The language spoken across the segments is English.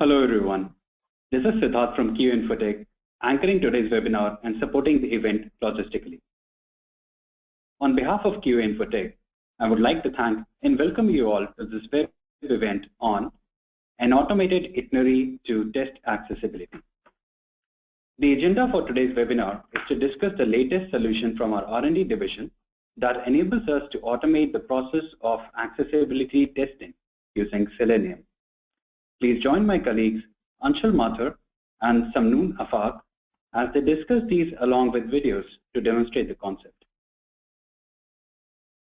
Hello everyone, this is Siddharth from InfoTech, anchoring today's webinar and supporting the event logistically. On behalf of InfoTech, I would like to thank and welcome you all to this web event on an automated itinerary to test accessibility. The agenda for today's webinar is to discuss the latest solution from our R&D division that enables us to automate the process of accessibility testing using Selenium. Please join my colleagues Anshul Mathur and Samnoon Afaq as they discuss these along with videos to demonstrate the concept.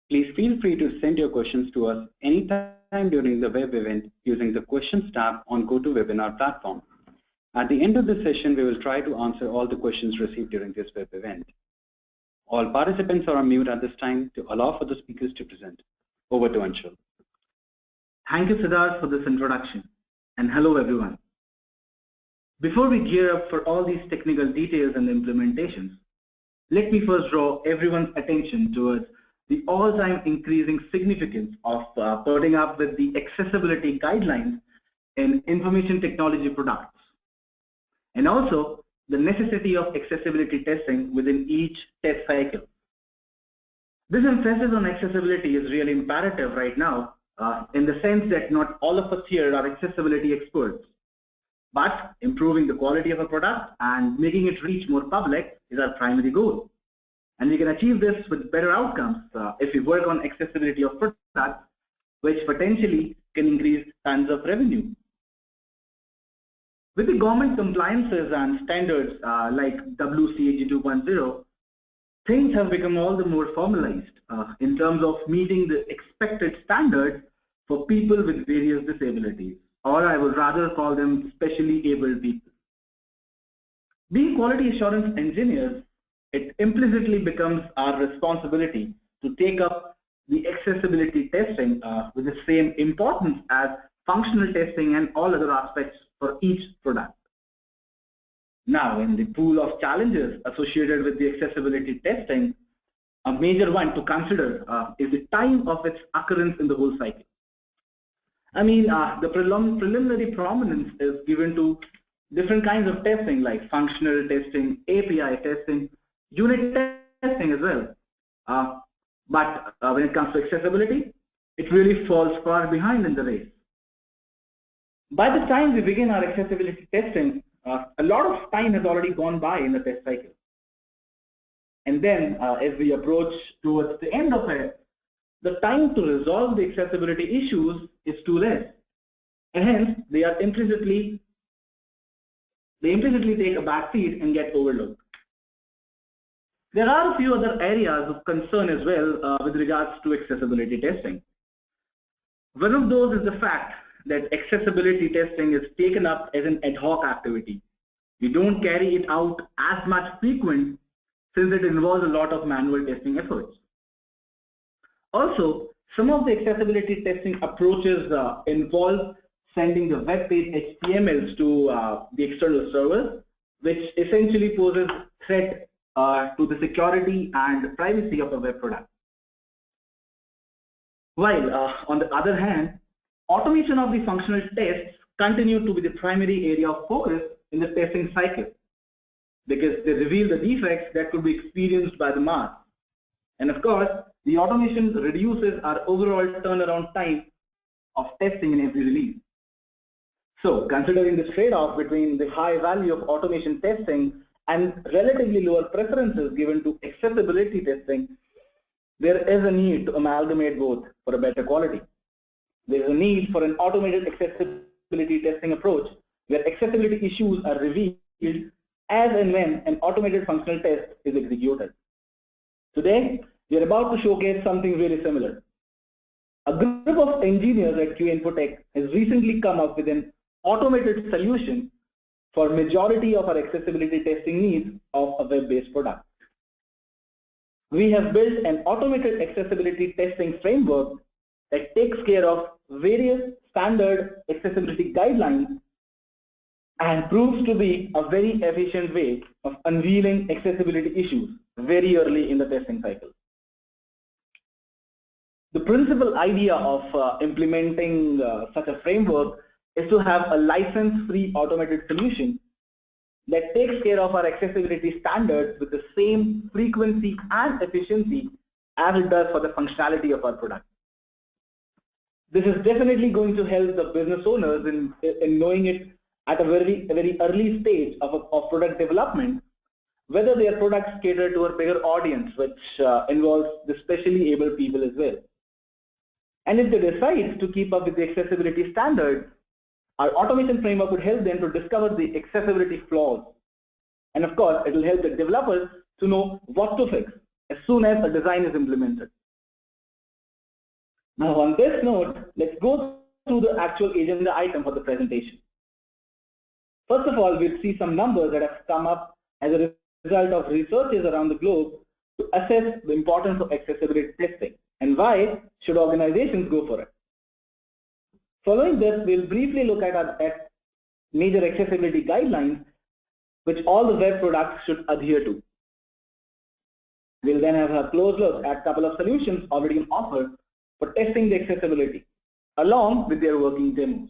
Please feel free to send your questions to us anytime during the web event using the Questions tab on GoToWebinar platform. At the end of the session, we will try to answer all the questions received during this web event. All participants are on mute at this time to allow for the speakers to present. Over to Anshul. Thank you, Siddharth, for this introduction. And hello, everyone. Before we gear up for all these technical details and implementations, let me first draw everyone's attention towards the all-time increasing significance of putting up with the accessibility guidelines in information technology products, and also the necessity of accessibility testing within each test cycle. This emphasis on accessibility is really imperative right now, in the sense that not all of us here are accessibility experts, but improving the quality of a product and making it reach more public is our primary goal. And we can achieve this with better outcomes if we work on accessibility of products, which potentially can increase tons of revenue. With the government compliances and standards like WCAG 2.0, things have become all the more formalized in terms of meeting the expected standards for people with various disabilities, or I would rather call them specially abled people. Being quality assurance engineers, it implicitly becomes our responsibility to take up the accessibility testing with the same importance as functional testing and all other aspects for each product. Now, in the pool of challenges associated with the accessibility testing, a major one to consider is the time of its occurrence in the whole cycle. I mean, the preliminary prominence is given to different kinds of testing like functional testing, API testing, unit testing as well. But when it comes to accessibility, it really falls far behind in the race. By the time we begin our accessibility testing, a lot of time has already gone by in the test cycle. And then as we approach towards the end of it, the time to resolve the accessibility issues is too less. And hence, they implicitly take a back seat and get overlooked. There are a few other areas of concern as well with regards to accessibility testing. One of those is the fact that accessibility testing is taken up as an ad hoc activity. We don't carry it out as much frequent since it involves a lot of manual testing efforts. Also, some of the accessibility testing approaches involve sending the web page HTMLs to the external servers, which essentially poses threat to the security and privacy of a web product. While on the other hand, automation of the functional tests continue to be the primary area of focus in the testing cycle because they reveal the defects that could be experienced by the mass. And of course, the automation reduces our overall turnaround time of testing in every release. So, considering this trade-off between the high value of automation testing and relatively lower preferences given to accessibility testing, there is a need to amalgamate both for a better quality. There is a need for an automated accessibility testing approach where accessibility issues are revealed as and when an automated functional test is executed. Today, we are about to showcase something really similar. A group of engineers at InfoTech has recently come up with an automated solution for majority of our accessibility testing needs of a web-based product. We have built an automated accessibility testing framework that takes care of various standard accessibility guidelines and proves to be a very efficient way of unveiling accessibility issues very early in the testing cycle. The principal idea of implementing such a framework is to have a license-free automated solution that takes care of our accessibility standards with the same frequency and efficiency as it does for the functionality of our product. This is definitely going to help the business owners in knowing it at a very early stage of product development, whether their products cater to a bigger audience, which involves the specially able people as well. And if they decide to keep up with the accessibility standards, our automation framework would help them to discover the accessibility flaws. And of course, it will help the developers to know what to fix as soon as a design is implemented. Now on this note, let's go through the actual agenda item for the presentation. First of all, we'll see some numbers that have come up as a result of researches around the globe to assess the importance of accessibility testing and why should organizations go for it. Following this, we'll briefly look at major accessibility guidelines which all the web products should adhere to. We'll then have a close look at a couple of solutions already on offer for testing the accessibility, along with their working demos.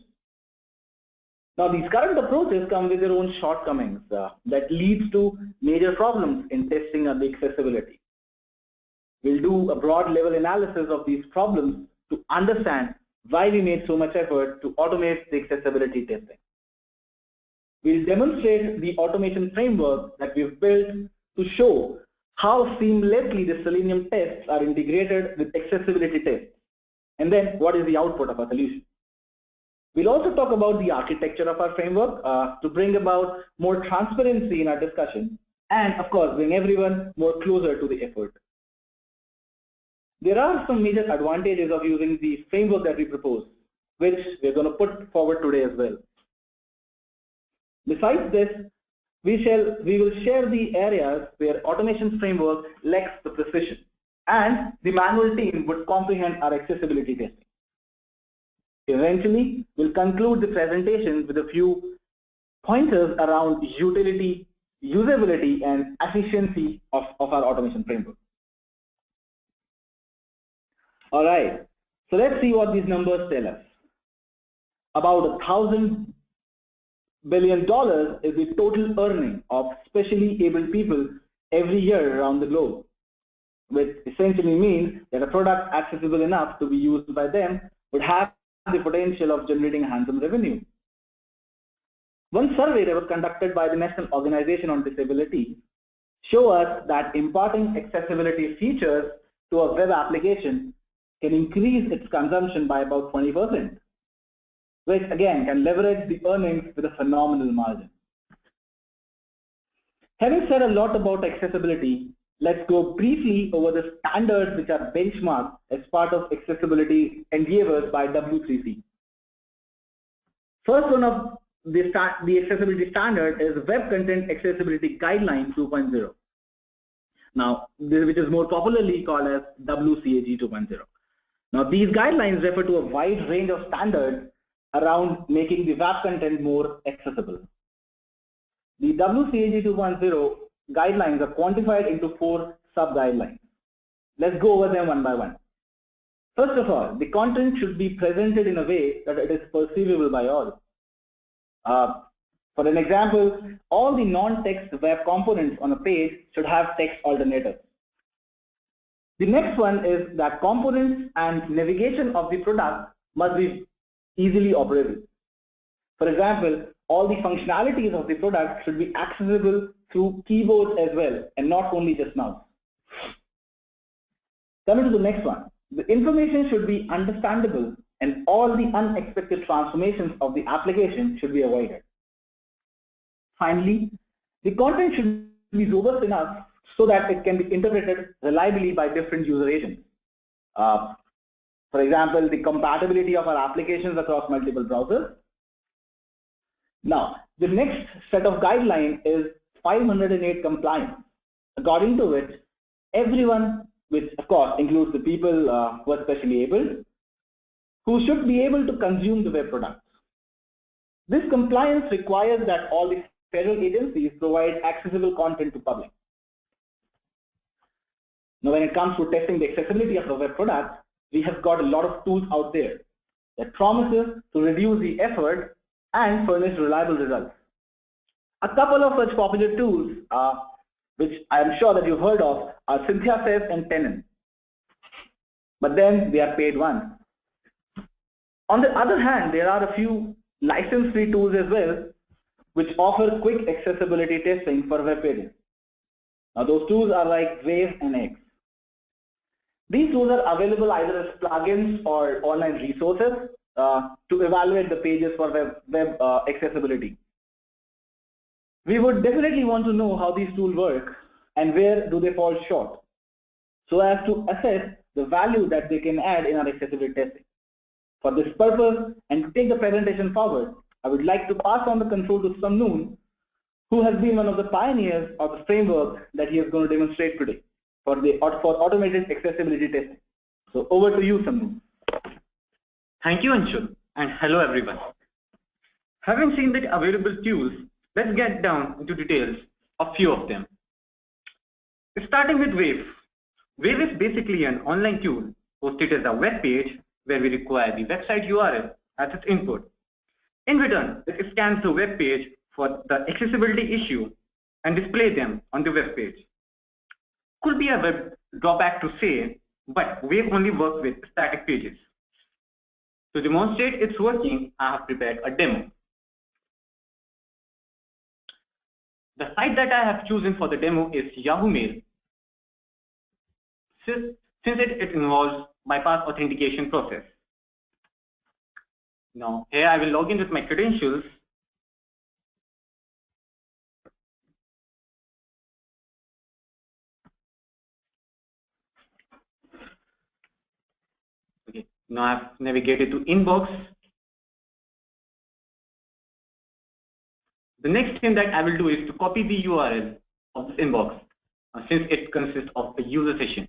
Now, these current approaches come with their own shortcomings that leads to major problems in testing of the accessibility. We'll do a broad level analysis of these problems to understand why we made so much effort to automate the accessibility testing. We'll demonstrate the automation framework that we've built to show how seamlessly the Selenium tests are integrated with accessibility tests, and then what is the output of our solution. We'll also talk about the architecture of our framework to bring about more transparency in our discussion and, of course, bring everyone more closer to the effort. There are some major advantages of using the framework that we propose, which we're going to put forward today as well. Besides this, we will share the areas where automation framework lacks the precision and the manual team would comprehend our accessibility testing. Eventually, we'll conclude the presentation with a few pointers around utility, usability, and efficiency of our automation framework. All right, so let's see what these numbers tell us. About $1,000 billion is the total earning of specially able people every year around the globe, which essentially means that a product accessible enough to be used by them would have the potential of generating handsome revenue. One survey that was conducted by the National Organization on Disability shows us that imparting accessibility features to a web application can increase its consumption by about 20%, which again can leverage the earnings with a phenomenal margin. Having said a lot about accessibility, let's go briefly over the standards which are benchmarked as part of accessibility endeavors by W3C. First one of the accessibility standard is Web Content Accessibility Guideline 2.0. Now, which is more popularly called as WCAG 2.0. Now, these guidelines refer to a wide range of standards around making the web content more accessible. The WCAG 2.0 guidelines are quantified into 4 sub-guidelines. Let's go over them one by one. First of all, the content should be presented in a way that it is perceivable by all. For an example, all the non-text web components on a page should have text alternatives. The next one is that components and navigation of the product must be easily operable. For example, all the functionalities of the product should be accessible through keyboards as well, and not only just mouse. Coming to the next one, the information should be understandable and all the unexpected transformations of the application should be avoided. Finally, the content should be robust enough so that it can be interpreted reliably by different user agents. For example, the compatibility of our applications across multiple browsers. Now, the next set of guidelines is 508 compliance, according to which everyone, which of course includes the people who are specially able, who should be able to consume the web products. This compliance requires that all the federal agencies provide accessible content to public. Now, when it comes to testing the accessibility of the web product, we have got a lot of tools out there that promises to reduce the effort and furnish reliable results. A couple of such popular tools, which I am sure that you've heard of, are Synthesis and Tenon. But then they are paid once. On the other hand, there are a few license-free tools as well, which offer quick accessibility testing for web pages. Now those tools are like Wave and X. These tools are available either as plugins or online resources to evaluate the pages for web accessibility. We would definitely want to know how these tools work and where do they fall short, so as to assess the value that they can add in our accessibility testing. For this purpose, and to take the presentation forward, I would like to pass on the control to Samnoon, who has been one of the pioneers of the framework that he is going to demonstrate today for automated accessibility testing. So over to you, Samnoon. Thank you, Anshul, and hello everyone. Having seen the available tools, let's get down into details of few of them. Starting with Wave. Wave is basically an online tool hosted as a web page where we require the website URL as its input. In return, it scans the web page for the accessibility issue and display them on the web page. Could be a web drawback to say, but Wave only works with static pages. To demonstrate its working, I have prepared a demo. The site that I have chosen for the demo is Yahoo Mail, since it involves bypass authentication process. Now here I will log in with my credentials. Okay, now I have navigated to inbox. The next thing that I will do is to copy the URL of this inbox since it consists of a user session.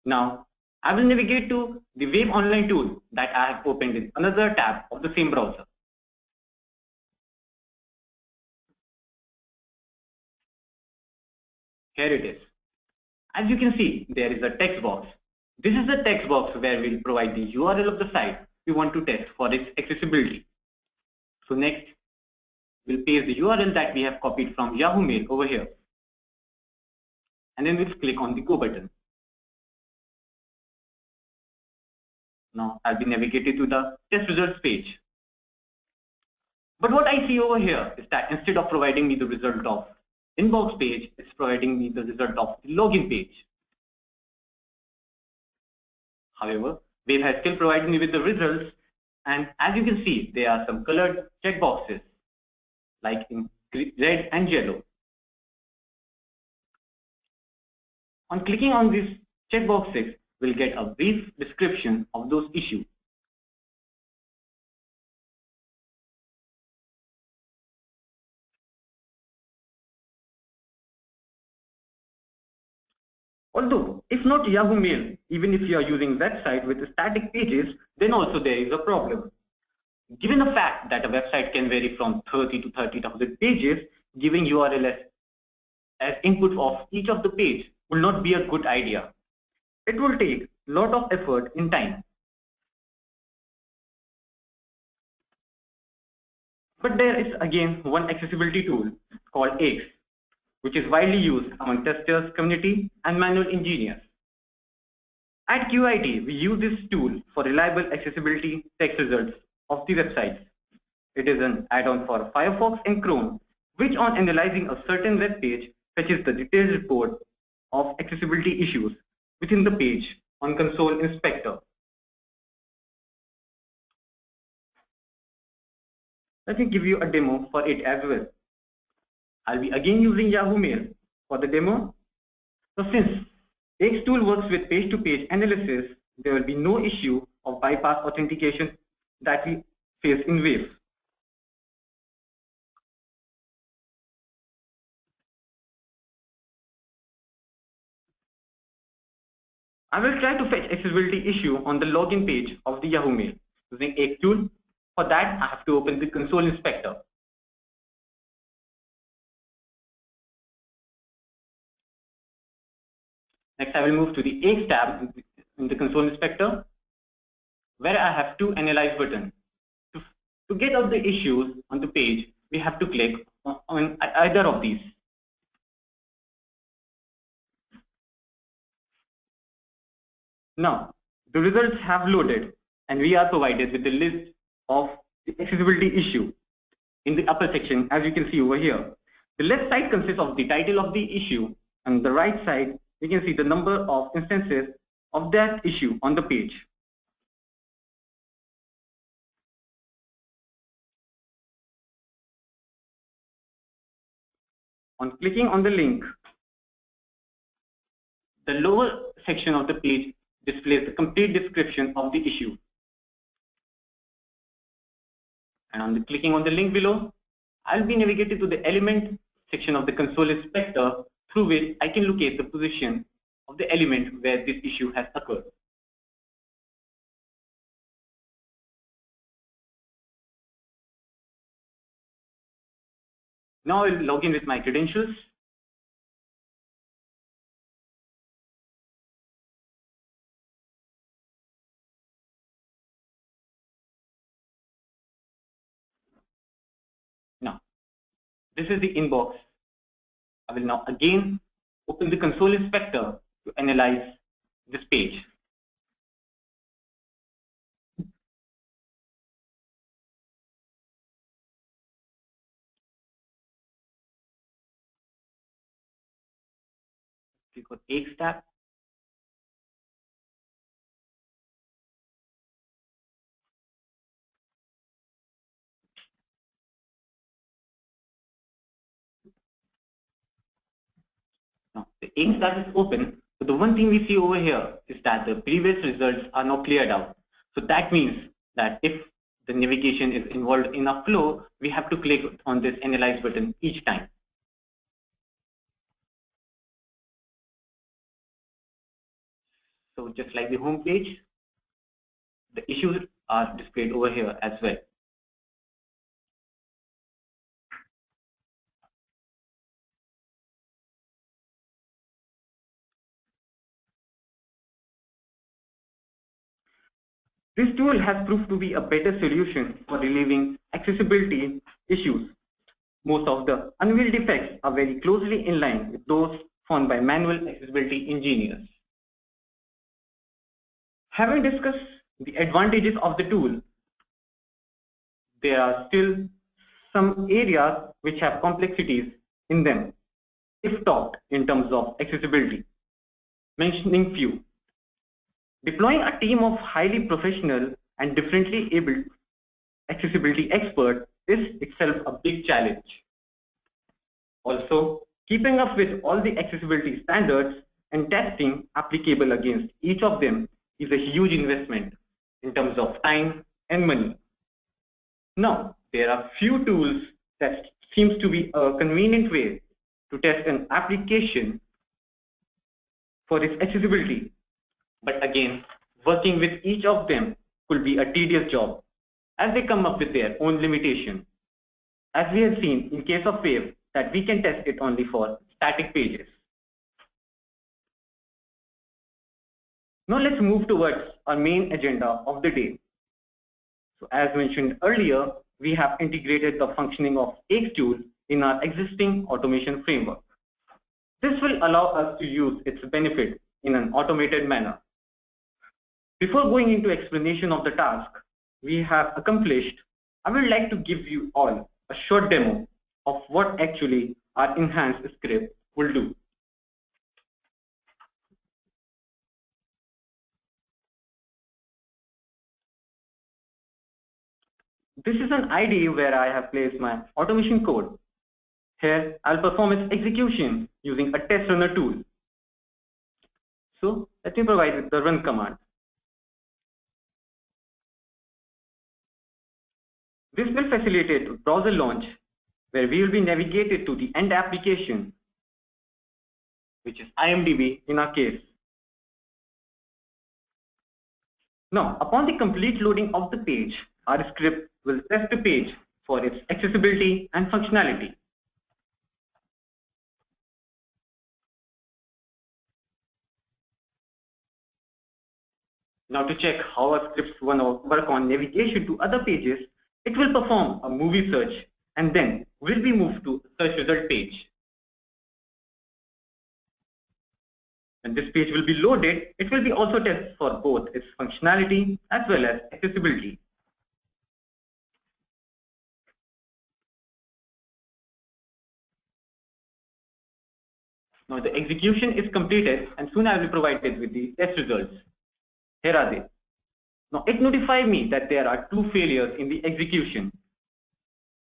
Now I will navigate to the Wave online tool that I have opened in another tab of the same browser. Here it is. As you can see, there is a text box. This is the text box where we'll provide the URL of the site we want to test for its accessibility. So next, we'll paste the URL that we have copied from Yahoo Mail over here. And then we'll click on the Go button. Now I'll be navigated to the test results page. But what I see over here is that instead of providing me the result of inbox page, it's providing me the result of the login page. However, Wave has still provided me with the results, and as you can see, there are some colored checkboxes like in red and yellow. On clicking on these checkboxes, we'll get a brief description of those issues. Although, if not Yahoo Mail, even if you are using website with static pages, then also there is a problem. Given the fact that a website can vary from 30 to 30,000 pages, giving URL as input of each of the page will not be a good idea. It will take a lot of effort in time. But there is again one accessibility tool called X, which is widely used among testers, community, and manual engineers. At QIT, we use this tool for reliable accessibility text results of the websites. It is an add-on for Firefox and Chrome, which on analyzing a certain web page fetches the detailed report of accessibility issues within the page on Console Inspector. Let me give you a demo for it as well. I'll be again using Yahoo Mail for the demo. So since X tool works with page-to-page analysis, there will be no issue of bypass authentication that we face in Wave. I will try to fetch accessibility issue on the login page of the Yahoo Mail using X tool. For that, I have to open the Console Inspector. Next, I will move to the X tab in the Console Inspector, where I have two Analyze buttons. To get out the issues on the page, we have to click on either of these. Now, the results have loaded and we are provided with the list of the accessibility issue in the upper section, as you can see over here. The left side consists of the title of the issue, and the right side, you can see the number of instances of that issue on the page. On clicking on the link, the lower section of the page displays the complete description of the issue. And on clicking on the link below, I'll be navigated to the element section of the console inspector, through which I can locate the position of the element where this issue has occurred. Now I'll log in with my credentials. Now, this is the inbox. I will now again open the console inspector to analyze this page. Click on X tab. Now, the X tab is open, but the one thing we see over here is that the previous results are now cleared out. So that means that if the navigation is involved in a flow, we have to click on this Analyze button each time. So just like the home page, the issues are displayed over here as well. This tool has proved to be a better solution for relieving accessibility issues. Most of the unveiled defects are very closely in line with those found by manual accessibility engineers. Having discussed the advantages of the tool, there are still some areas which have complexities in them, if talked in terms of accessibility. Mentioning few. Deploying a team of highly professional and differently abled accessibility experts is itself a big challenge. Also, keeping up with all the accessibility standards and testing applicable against each of them is a huge investment in terms of time and money. Now, there are few tools that seems to be a convenient way to test an application for its accessibility. But again, working with each of them could be a tedious job as they come up with their own limitation. As we have seen in case of Wave, that we can test it only for static pages. Now let's move towards our main agenda of the day. So as mentioned earlier, we have integrated the functioning of X tool in our existing automation framework. This will allow us to use its benefit in an automated manner. Before going into explanation of the task we have accomplished, I would like to give you all a short demo of what actually our enhanced script will do. This is an IDE where I have placed my automation code. Here I'll perform its execution using a test runner tool. So let me provide the run command. This will facilitate browser launch, where we will be navigated to the end application, which is IMDb in our case. Now, upon the complete loading of the page, our script will test the page for its accessibility and functionality. Now, to check how our scripts work on navigation to other pages, it will perform a movie search and then will be moved to search result page. When this page will be loaded, it will be also tested for both its functionality as well as accessibility. Now the execution is completed and soon I will provide it with the test results. Here are they. Now it notified me that there are 2 failures in the execution.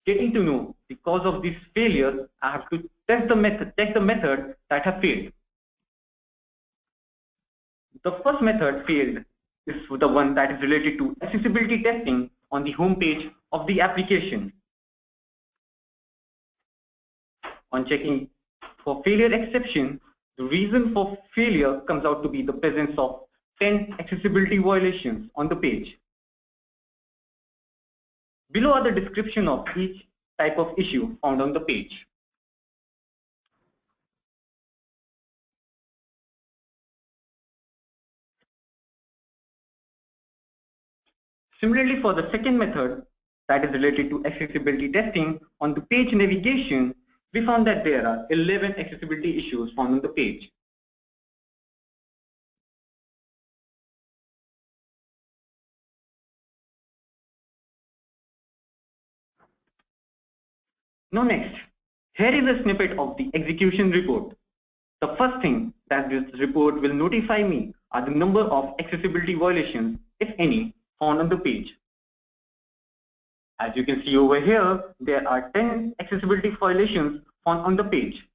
Getting to know the cause of these failures, I have to check the method that have failed. The first method failed is the one that is related to accessibility testing on the home page of the application. On checking for failure exception, the reason for failure comes out to be the presence of 10 accessibility violations on the page. Below are the description of each type of issue found on the page. Similarly, for the second method that is related to accessibility testing on the page navigation, we found that there are 11 accessibility issues found on the page. Now next, here is a snippet of the execution report. The first thing that this report will notify me are the number of accessibility violations, if any, found on the page. As you can see over here, there are 10 accessibility violations found on the page.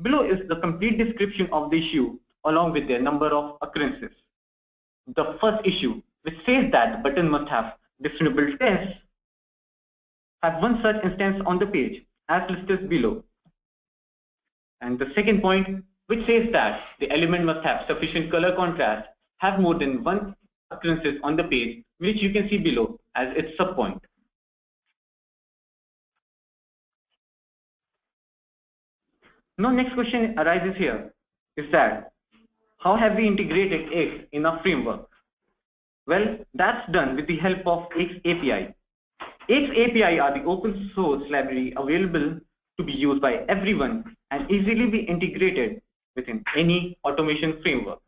Below is the complete description of the issue along with their number of occurrences. The first issue, which says that the button must have discernible tests, has one such instance on the page as listed below. And the second point, which says that the element must have sufficient color contrast, have more than one occurrences on the page, which you can see below as its subpoint. Now next question arises here is that how have we integrated X in our framework? Well, that's done with the help of X API. X API are the open source library available to be used by everyone and easily be integrated within any automation framework.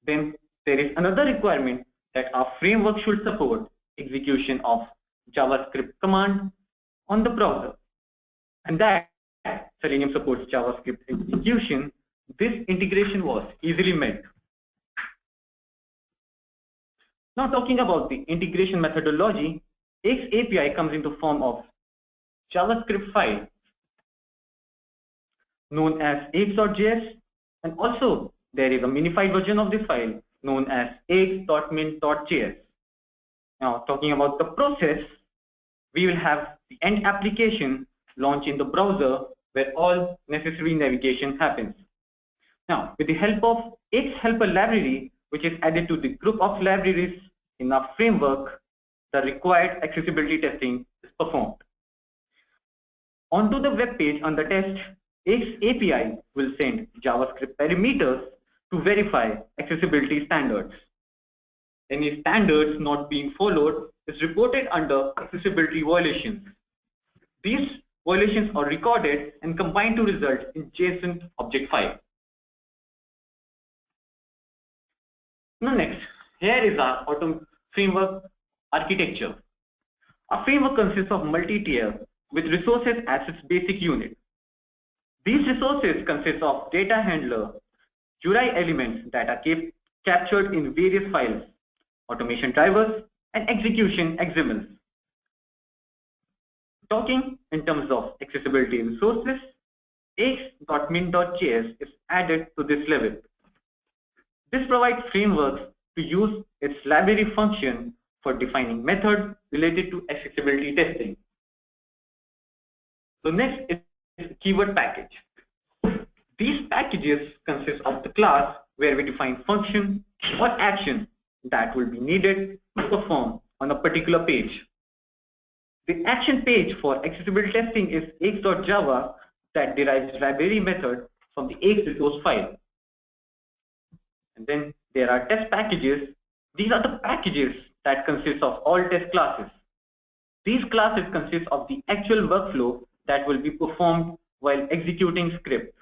Then there is another requirement that our framework should support execution of JavaScript command on the browser. And that Selenium supports JavaScript execution. This integration was easily met. Now talking about the integration methodology, X API comes into form of JavaScript file known as x.js, and also there is a minified version of this file known as x.min.js. Now talking about the process, we will have the end application launch in the browser where all necessary navigation happens. Now with the help of X helper library, which is added to the group of libraries in our framework, the required accessibility testing is performed. Onto the web page on the test, X API will send JavaScript parameters to verify accessibility standards. Any standards not being followed is reported under accessibility violations. These violations are recorded and combined to result in JSON object file. Now next, here is our auto framework architecture. Our framework consists of multi-tier with resources as its basic unit. These resources consist of data handler, URI elements that are captured in various files, automation drivers, and execution XMLs. Talking in terms of accessibility resources, x.min.js is added to this level. This provides frameworks to use its library function for defining methods related to accessibility testing. So next is keyword package. These packages consist of the class where we define function or action that will be needed to perform on a particular page. The action page for accessibility testing is x.java that derives library method from the x resource file. And then there are test packages. These are the packages that consists of all test classes. These classes consist of the actual workflow that will be performed while executing script.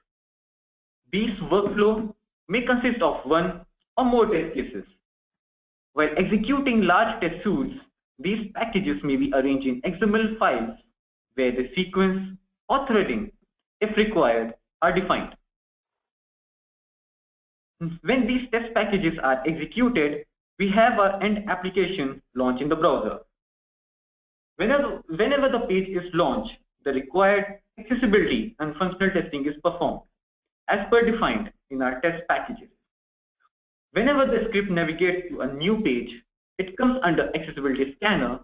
These workflow may consist of one or more test cases. While executing large test suites, these packages may be arranged in XML files where the sequence or threading, if required, are defined. When these test packages are executed, we have our end application launched in the browser. Whenever the page is launched, the required accessibility and functional testing is performed as per defined in our test packages. Whenever the script navigates to a new page, it comes under accessibility scanner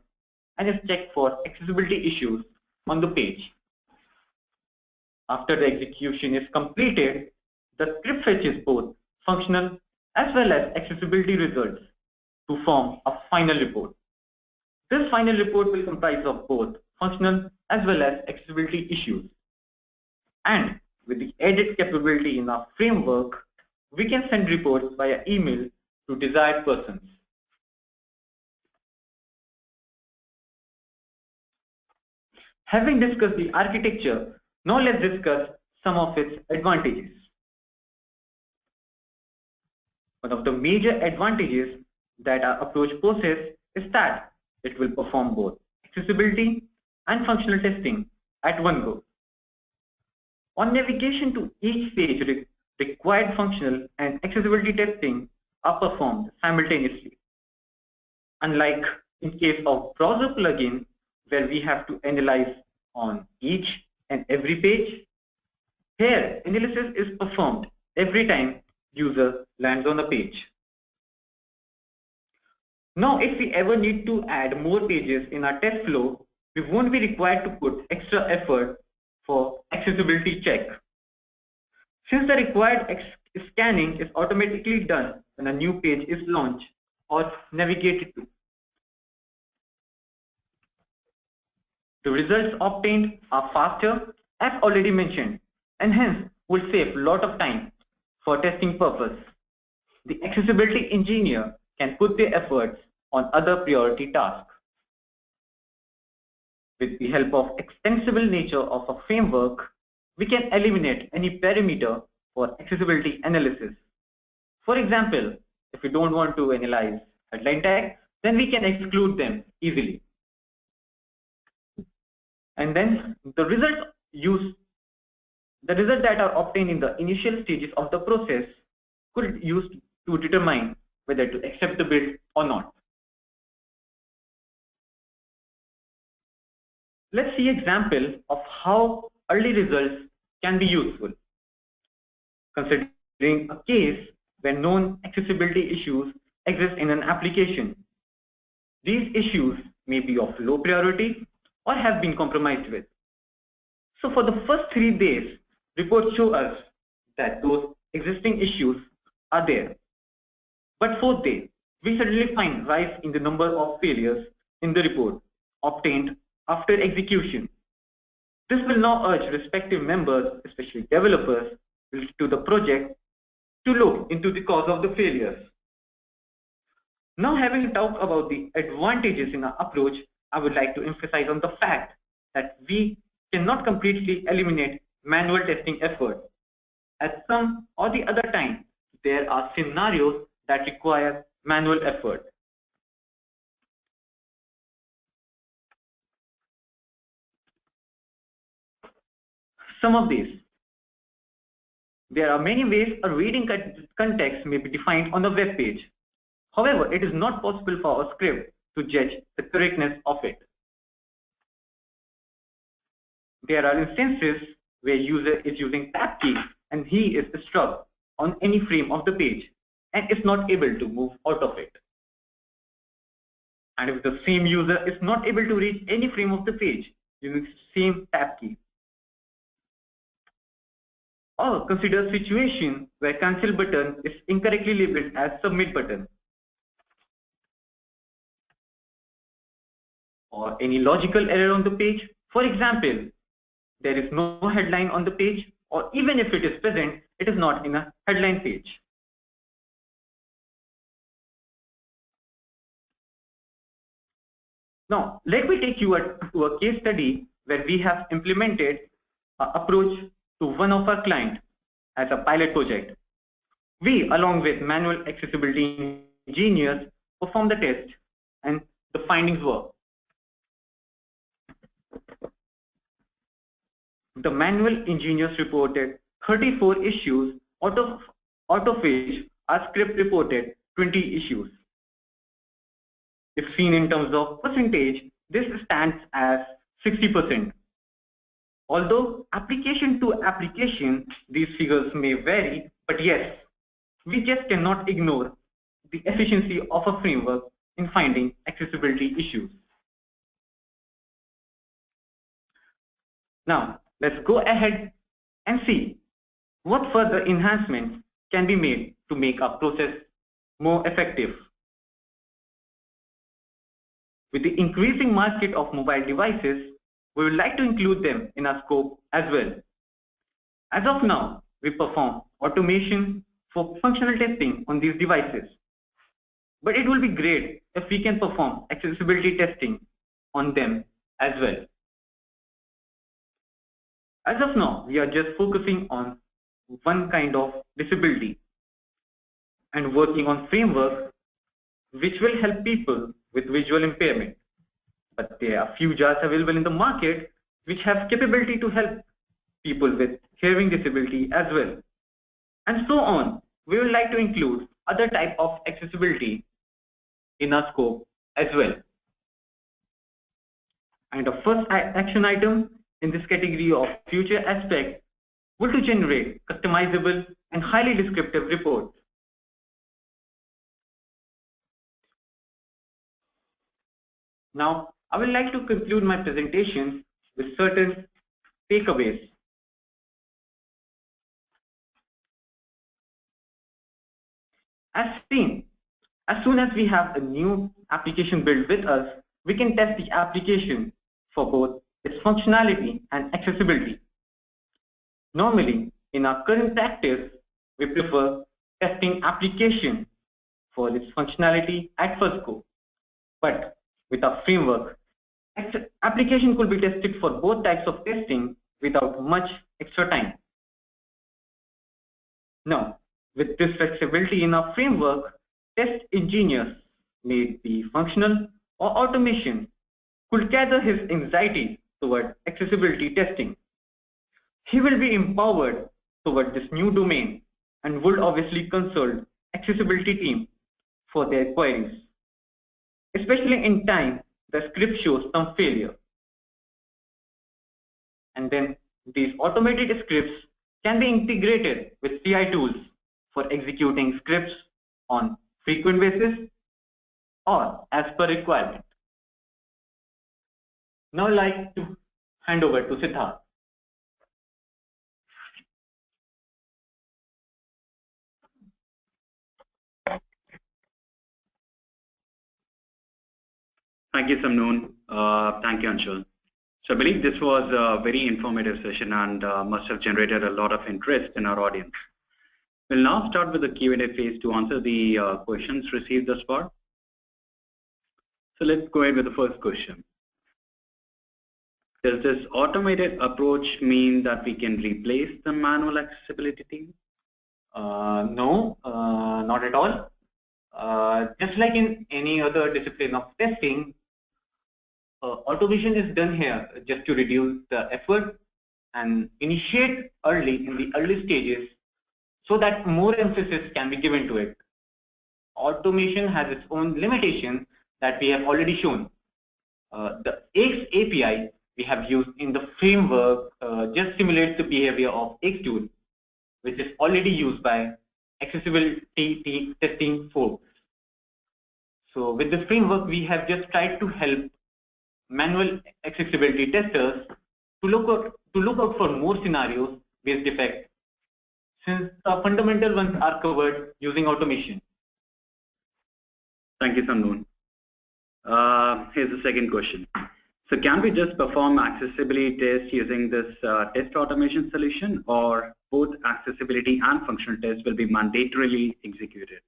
and is checked for accessibility issues on the page. After the execution is completed, the script fetches both functional as well as accessibility results to form a final report. This final report will comprise of both functional as well as accessibility issues. And with the added capability in our framework, we can send reports via email to desired persons. Having discussed the architecture, now let's discuss some of its advantages. One of the major advantages that our approach possesses is that it will perform both accessibility and functional testing at one go. On navigation to each page, required functional and accessibility testing are performed simultaneously. Unlike in case of browser plugin, where we have to analyze on each and every page, here analysis is performed every time user lands on the page. Now, if we ever need to add more pages in our test flow, we won't be required to put extra effort for accessibility check. Since the required scanning is automatically done when a new page is launched or navigated to. The results obtained are faster, as already mentioned, and hence will save a lot of time for testing purpose. The accessibility engineer can put their efforts on other priority tasks. With the help of extensible nature of a framework, we can eliminate any parameter for accessibility analysis. For example, if we don't want to analyze headline tag, then we can exclude them easily. And then the results that are obtained in the initial stages of the process could be used to determine whether to accept the build or not. Let's see an example of how early results can be useful. Considering a case where known accessibility issues exist in an application. These issues may be of low priority or have been compromised with. So for the first 3 days, reports show us that those existing issues are there. But 4th day, we suddenly find rise in the number of failures in the report obtained after execution. This will now urge respective members, especially developers, to the project to look into the cause of the failures. Now, having talked about the advantages in our approach, I would like to emphasize on the fact that we cannot completely eliminate manual testing effort. At some or the other time, there are scenarios that require manual effort. Some of these. There are many ways a reading context may be defined on a web page. However, it is not possible for a script to judge the correctness of it. There are instances where user is using tab key and he is stuck on any frame of the page and is not able to move out of it. And if the same user is not able to reach any frame of the page using the same tab key. Or consider a situation where cancel button is incorrectly labeled as submit button. Or any logical error on the page. For example, there is no headline on the page, or even if it is present, it is not in a headline page. Now, let me take you to a case study where we have implemented an approach to one of our clients as a pilot project. We, along with manual accessibility engineers, performed the test, and the findings were: the manual engineers reported 34 issues, out of which our script reported 20 issues. If seen in terms of percentage, this stands as 60%. Although application to application, these figures may vary, but yes, we just cannot ignore the efficiency of a framework in finding accessibility issues. Now, let's go ahead and see what further enhancements can be made to make our process more effective. With the increasing market of mobile devices, we would like to include them in our scope as well. As of now, we perform automation for functional testing on these devices. But it will be great if we can perform accessibility testing on them as well. As of now, we are just focusing on one kind of disability and working on frameworks which will help people with visual impairment. But there are few jars available in the market which have capability to help people with hearing disability as well. And so on. We would like to include other type of accessibility in our scope as well. And the first action item in this category of future aspect will to generate customizable and highly descriptive reports. Now, I would like to conclude my presentation with certain takeaways. As seen, as soon as we have a new application built with us, we can test the application for both its functionality and accessibility. Normally, in our current practice, we prefer testing application for its functionality at first go. But with our framework, application could be tested for both types of testing without much extra time. Now, with this flexibility in our framework, test engineers, may it be functional or automation, could gather his anxiety toward accessibility testing. He will be empowered toward this new domain and would obviously consult accessibility team for their queries. Especially in time, the script shows some failure. And then these automated scripts can be integrated with CI tools for executing scripts on frequent basis or as per requirement. Now I'd like to hand over to Siddharth. Thank you, Samnoon. Thank you, Anshul. So I believe this was a very informative session and must have generated a lot of interest in our audience. We'll now start with the Q&A phase to answer the questions received thus far. So let's go ahead with the first question. Does this automated approach mean that we can replace the manual accessibility team? No, not at all. Just like in any other discipline of testing, automation is done here just to reduce the effort and initiate early in the early stages so that more emphasis can be given to it. Automation has its own limitation that we have already shown. The X API we have used in the framework just simulates the behavior of X tool, which is already used by accessibility testing folks. So with this framework, we have just tried to help manual accessibility testers to look out for more scenarios-based defects, since the fundamental ones are covered using automation. Thank you, Samnoon. Here's the second question. So can we just perform accessibility tests using this test automation solution, or both accessibility and functional tests will be mandatorily executed?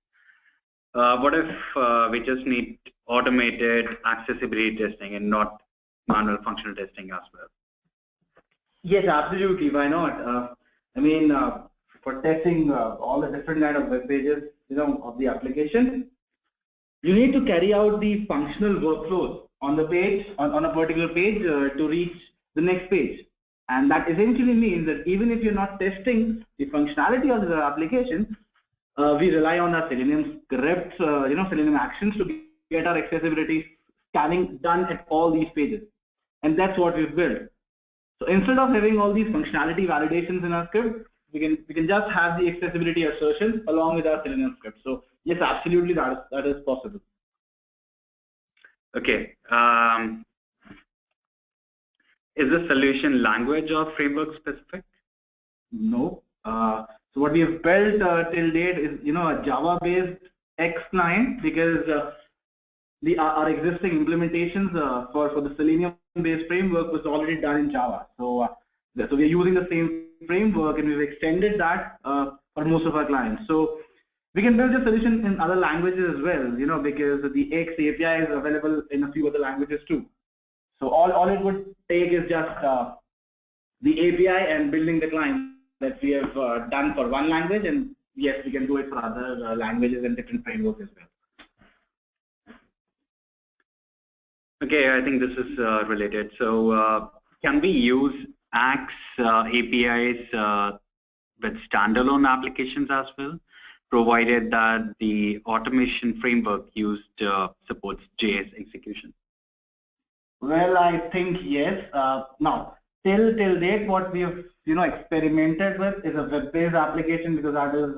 What if we just need automated accessibility testing and not manual functional testing as well? Yes, absolutely. Why not? I mean, for testing all the different kind of web pages, of the application, you need to carry out the functional workflows on the page, on a particular page to reach the next page. And that essentially means that even if you're not testing the functionality of the application, we rely on our Selenium scripts, Selenium actions to get our accessibility scanning done at all these pages. And that's what we've built. So instead of having all these functionality validations in our script, we can just have the accessibility assertions along with our Selenium script. So yes, absolutely, that is possible. Okay. Is the solution language or framework specific? No. So what we have built till date is a Java-based X client, because our existing implementations for the Selenium-based framework was already done in Java. So so we are using the same framework, and we've extended that for most of our clients. So we can build the solution in other languages as well, because the X API is available in a few other languages too. So all it would take is just the API and building the client that we have done for one language, and yes, we can do it for other languages and different frameworks as well. Okay, I think this is related. So can we use Axe APIs with standalone applications as well, provided that the automation framework used supports JS execution? Well, I think yes. Now, till date, what we have experimented with is a web-based application, because that is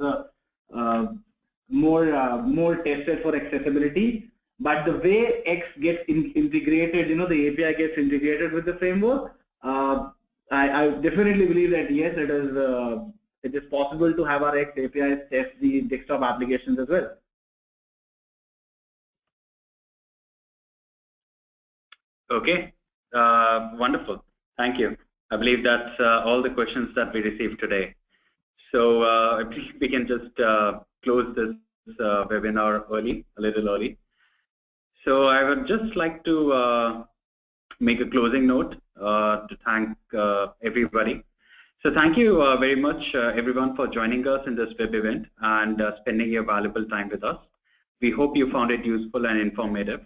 more tested for accessibility. But the way X gets integrated, the API gets integrated with the framework, I definitely believe that yes, it is possible to have our X APIs test the desktop applications as well. Okay, wonderful. Thank you. I believe that's all the questions that we received today. So I think we can just close this webinar a little early. So I would just like to make a closing note to thank everybody. So thank you very much, everyone, for joining us in this web event and spending your valuable time with us. We hope you found it useful and informative.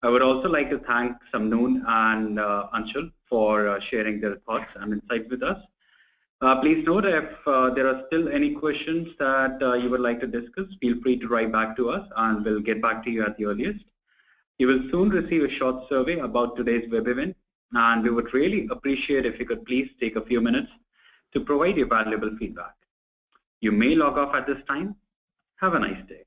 I would also like to thank Samnoon and Anshul for sharing their thoughts and insights with us. Please note, if there are still any questions that you would like to discuss, feel free to write back to us and we'll get back to you at the earliest. You will soon receive a short survey about today's web event, and we would really appreciate if you could please take a few minutes to provide your valuable feedback. You may log off at this time. Have a nice day.